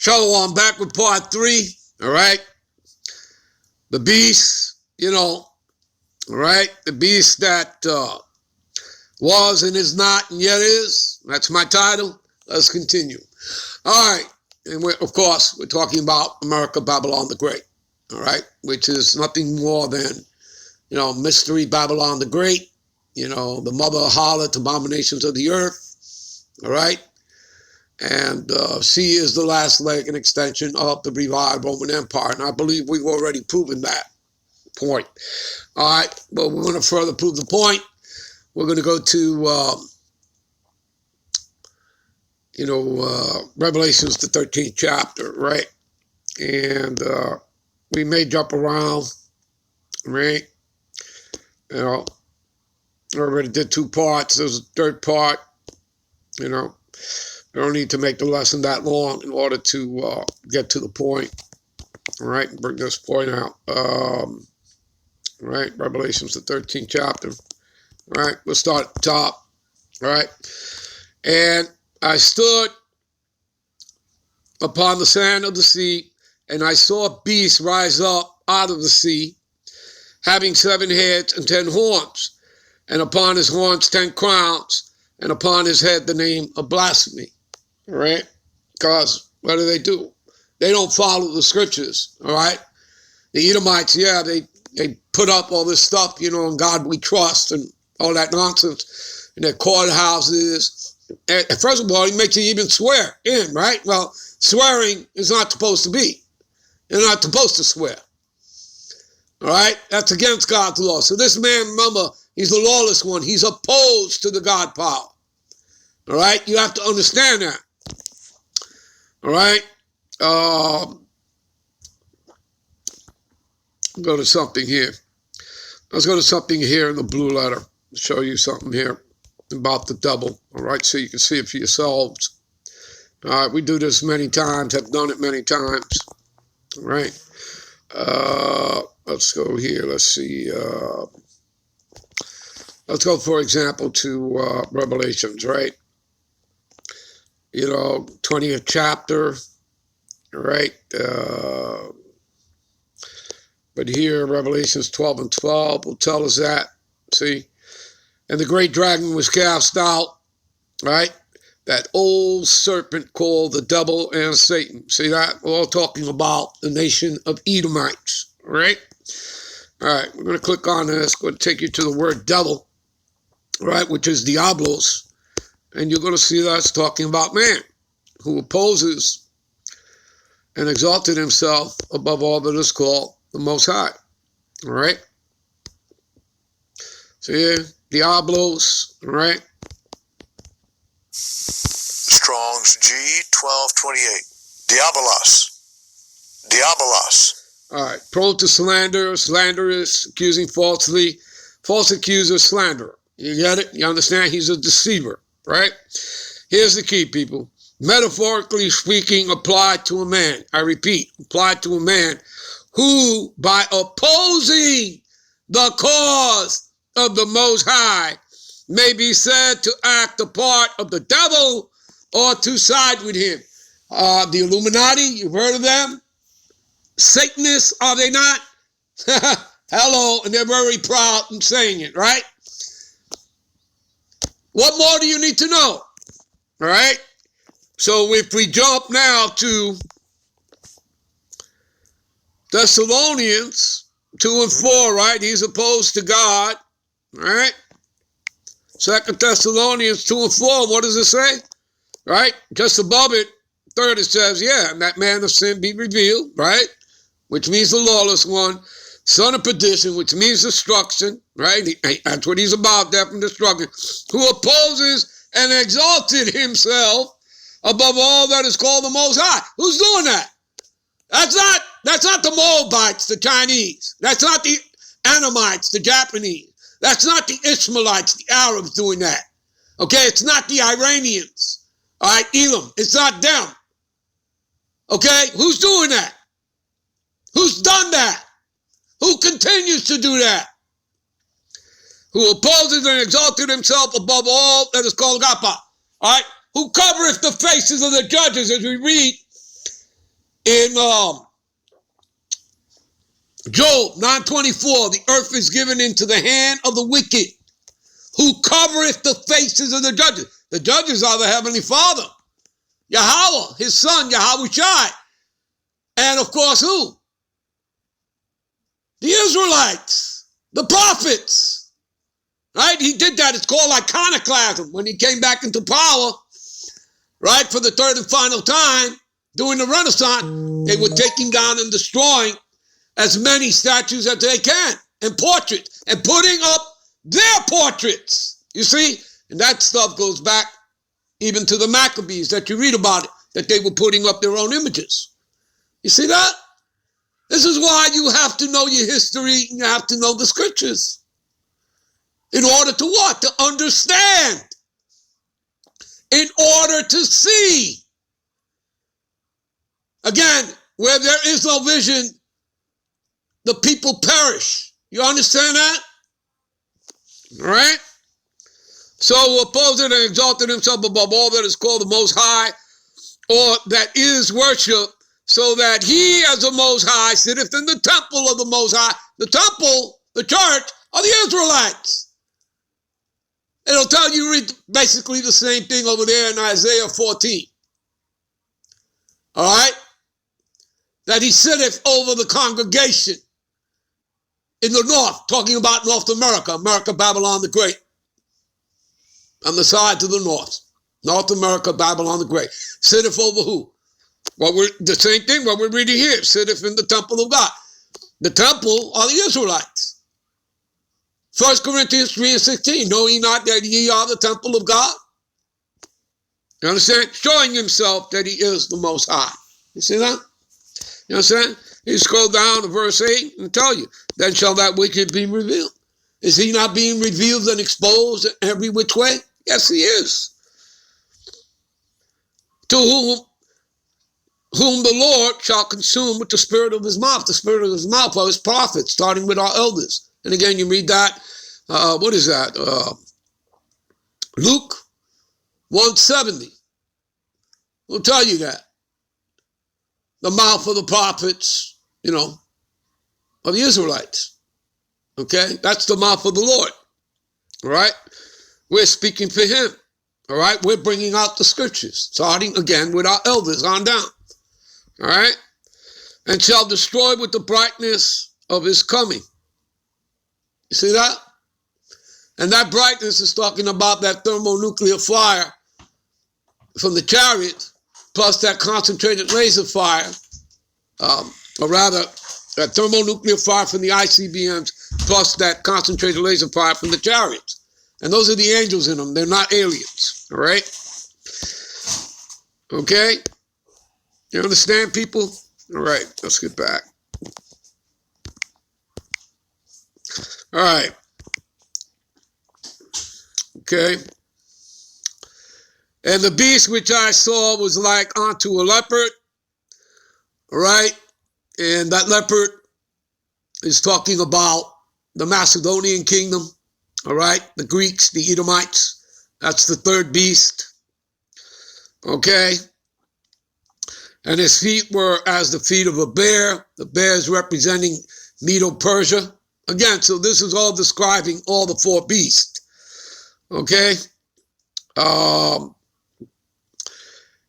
Shalom, back with part 3, all right? The beast, all right? The beast that was and is not and yet is. That's my title. Let's continue. All right. And of course, we're talking about America, Babylon the Great, all right? Which is nothing more than, mystery Babylon the Great, the mother of harlot, abominations of the earth, all right? And she is the last leg and extension of the revived Roman Empire. And I believe we've already proven that point. All right, but we're going to further prove the point. We're going to go to, Revelations, the 13th chapter, right? And we may jump around, right? I already did 2 parts. There's a third part, I don't need to make the lesson that long in order to get to the point, all right, and bring this point out. Right, Revelations, the 13th chapter, all right, we'll start at the top, all right. And I stood upon the sand of the sea, and I saw a beast rise up out of the sea, having 7 heads and 10 horns, and upon his horns 10 crowns, and upon his head the name of blasphemy. All right, because what do? They don't follow the scriptures, all right? The Edomites, they put up all this stuff, in God we trust and all that nonsense in their courthouses. And first of all, he makes you even swear in, right? Well, swearing is not supposed to be. You're not supposed to swear, all right? That's against God's law. So this man, remember, he's the lawless one. He's opposed to the God power, all right? You have to understand that. All right, go to something here. Let's go to something here in the blue letter. Show you something here about the devil, all right, so you can see it for yourselves. All right, we do this many times, have done it many times, all right. Let's go here. Let's see. Let's go, for example, to Revelations, right? 20th chapter, right? But here, Revelations 12 and 12 will tell us that, see? And the great dragon was cast out, right? That old serpent called the devil and Satan. See that? We're all talking about the nation of Edomites, right? All right, we're going to click on this. Going to take you to the word devil, right, which is diablos. And you're going to see that's talking about man who opposes and exalted himself above all that is called the Most High. All right? So here, diablos, all right? Strong's G 1228. Diabolos. All right. Prone to slander, slanderous, accusing falsely, false accuser, slanderer. You get it? You understand? He's a deceiver. Right? Here's the key, people. Metaphorically speaking, applied to a man. I repeat, applied to a man who, by opposing the cause of the Most High, may be said to act the part of the devil or to side with him. The Illuminati, you've heard of them? Satanists, are they not? Hello, and they're very proud in saying it, right? What more do you need to know? All right? So if we jump now to Thessalonians 2 and 4, right? He's opposed to God, all right? 2 Thessalonians 2 and 4, what does it say? Right? Just above it, third, it says, and that man of sin be revealed, right? Which means the lawless one, son of perdition, which means destruction, right? That's what he's about, death and destruction, who opposes and exalted himself above all that is called the Most High. Who's doing that? That's not the Moabites, the Chinese. That's not the Anamites, the Japanese. That's not the Ishmaelites, the Arabs doing that. Okay, it's not the Iranians. All right, Elam, it's not them. Okay, who's doing that? Who's done that? Who continues to do that? Who opposes and exalted himself above all that is called God. All right? Who covereth the faces of the judges, as we read in Job 9:24, the earth is given into the hand of the wicked, who covereth the faces of the judges. The judges are the Heavenly Father, Yahweh, his son, Yahweh Shai. And of course, who? The Israelites, the prophets, right? He did that. It's called iconoclasm. When he came back into power, right, for the third and final time, during the Renaissance, they were taking down and destroying as many statues as they can, and portraits, and putting up their portraits. You see? And that stuff goes back even to the Maccabees that you read about it, that they were putting up their own images. You see that? This is why you have to know your history, and you have to know the scriptures. In order to what? To understand. In order to see. Again, where there is no vision, the people perish. You understand that? All right? So opposing and exalted himself above all that is called the Most High, or that is worship, so that he as the Most High sitteth in the temple of the Most High. The temple, the church, are the Israelites. It'll tell you, read basically the same thing over there in Isaiah 14. All right? That he sitteth over the congregation in the north, talking about North America, Babylon the Great. On the side to the north. North America, Babylon the Great. Sitteth over who? The same thing, what we're reading here. Sitteth in the temple of God. The temple are the Israelites. 1 Corinthians 3:16. Know ye not that ye are the temple of God? You understand? Showing himself that he is the Most High. You see that? You understand? You scroll down to verse 8 and tell you, then shall that wicked be revealed. Is he not being revealed and exposed every which way? Yes, he is. To whom the Lord shall consume with the spirit of his mouth. The spirit of his mouth are his prophets, starting with our elders. And again, you read that, what is that? Luke 170. We'll tell you that. The mouth of the prophets, of the Israelites. Okay? That's the mouth of the Lord. All right? We're speaking for him. All right? We're bringing out the scriptures, starting again with our elders on down. All right? And shall destroy with the brightness of his coming. You see that? And that brightness is talking about that thermonuclear fire from the chariot, plus that concentrated laser fire, or rather, that thermonuclear fire from the ICBMs, plus that concentrated laser fire from the chariots. And those are the angels in them. They're not aliens. All right? Okay? You understand, people? All right, let's get back. All right. Okay. And the beast which I saw was like unto a leopard. All right? And that leopard is talking about the Macedonian kingdom. All right? The Greeks, the Edomites. That's the third beast. Okay? And his feet were as the feet of a bear. The bear is representing Medo-Persia. Again, so this is all describing all the four beasts. Okay?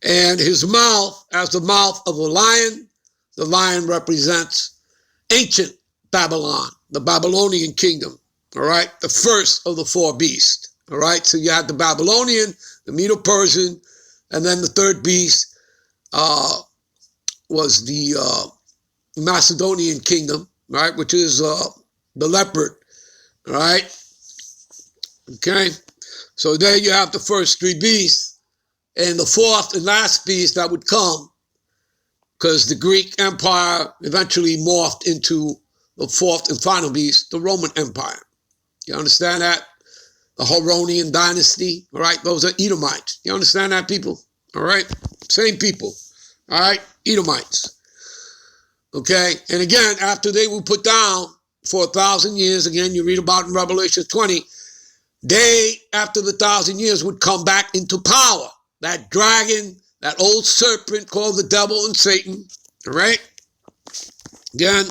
And his mouth as the mouth of a lion. The lion represents ancient Babylon, the Babylonian kingdom. All right? The first of the four beasts. All right? So you had the Babylonian, the Medo-Persian, and then the third beast was the Macedonian kingdom, right? Which is the leopard, all right? Okay? So there you have the first three beasts, and the fourth and last beast that would come, because the Greek Empire eventually morphed into the fourth and final beast, the Roman Empire. You understand that? The Horonian dynasty, all right? Those are Edomites. You understand that, people? All right? Same people, all right? Edomites. Okay? And again, after they were put down for 1,000 years, again, you read about in Revelation 20, they, after the 1,000 years, would come back into power. That dragon, that old serpent called the devil and Satan, All right? Again,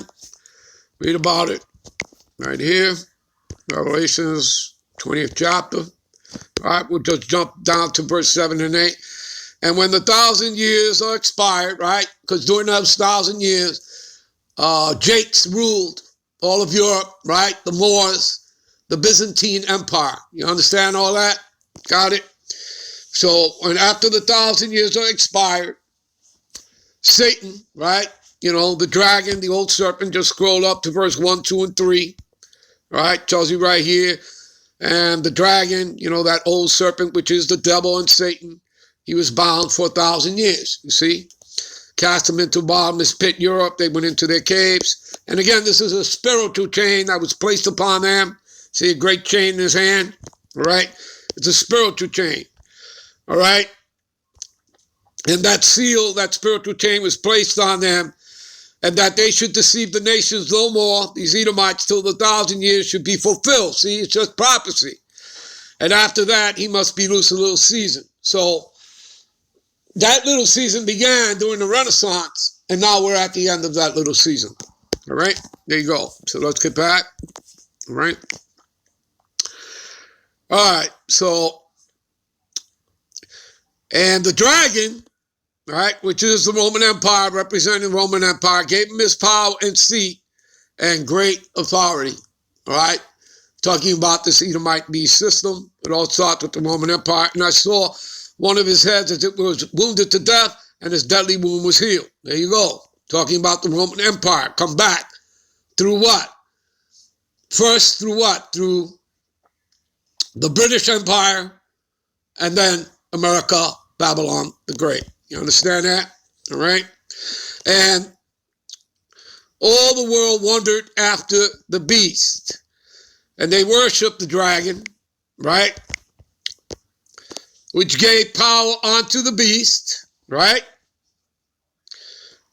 read about it right here. Revelations 20th chapter. All right, we'll just jump down to verse 7 and 8. And when the 1,000 years are expired, right? Because during those 1,000 years, Jakes ruled all of Europe, right? The Moors, the Byzantine Empire. You understand all that? Got it? So, and after the 1,000 years are expired, Satan, right? You know, the dragon, the old serpent, just scroll up to verse 1, 2, and 3. Right? Tells you right here. And the dragon, you know, that old serpent, which is the devil and Satan, he was bound for 1,000 years, you see? Cast them into bottomless pit, Europe. They went into their caves. And again, this is a spiritual chain that was placed upon them. See a great chain in his hand? All right? It's a spiritual chain. All right? And that seal, that spiritual chain was placed on them, and that they should deceive the nations no more, these Edomites, till the 1,000 years should be fulfilled. See, it's just prophecy. And after that, he must be loose a little season. So that little season began during the Renaissance, and now we're at the end of that little season. All right, there you go. So let's get back. All right. All right, so, and the dragon, right, which is the Roman Empire, representing the Roman Empire, gave him his power and seat and great authority, all right? Talking about this Edomite beast system. It all starts with the Roman Empire. And I saw one of his heads as it was wounded to death, and his deadly wound was healed. There you go. Talking about the Roman Empire. Come back. Through what? First, through what? Through the British Empire, and then America, Babylon the Great. You understand that? All right? And all the world wondered after the beast. And they worshiped the dragon, right? Which gave power unto the beast, right?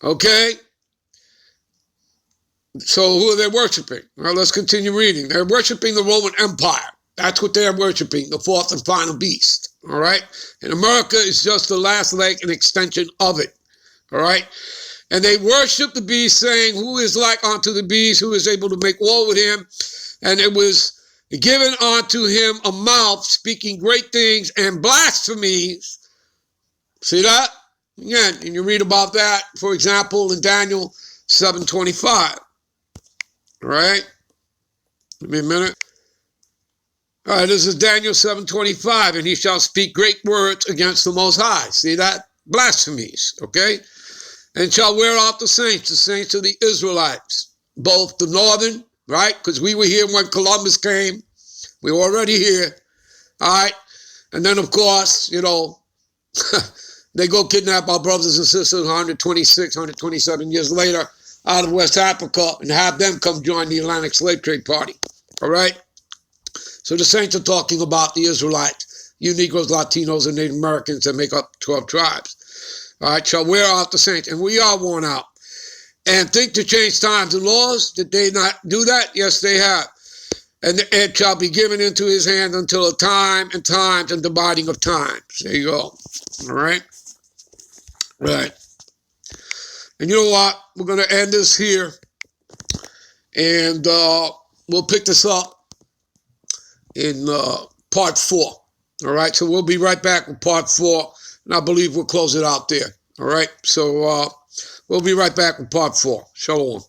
Okay? So who are they worshiping? Well, let's continue reading. They're worshiping the Roman Empire. That's what they're worshiping, the fourth and final beast. All right? And America is just the last leg and extension of it. All right? And they worship the beast, saying, who is like unto the beast, who is able to make war with him? And it was given unto him a mouth speaking great things and blasphemies. See that? Again, and you read about that, for example, in Daniel 7:25. All right? Give me a minute. All right, this is Daniel 7:25, and he shall speak great words against the Most High. See that? Blasphemies, okay? And shall wear out the saints of the Israelites, both the northern, right? Because we were here when Columbus came. We were already here, all right? And then, of course, you know, they go kidnap our brothers and sisters 126, 127 years later out of West Africa and have them come join the Atlantic Slave Trade Party, all right? So the saints are talking about the Israelites, you Negroes, Latinos, and Native Americans that make up 12 tribes. All right, shall wear out the saints, and we are worn out. And think to change times and laws. Did they not do that? Yes, they have. And it shall be given into his hand until a time and times and dividing of times. There you go. All right? Right. And you know what? We're going to end this here. And we'll pick this up in part 4. All right? So we'll be right back with part 4. And I believe we'll close it out there. All right? So we'll be right back with part 4. Shalom.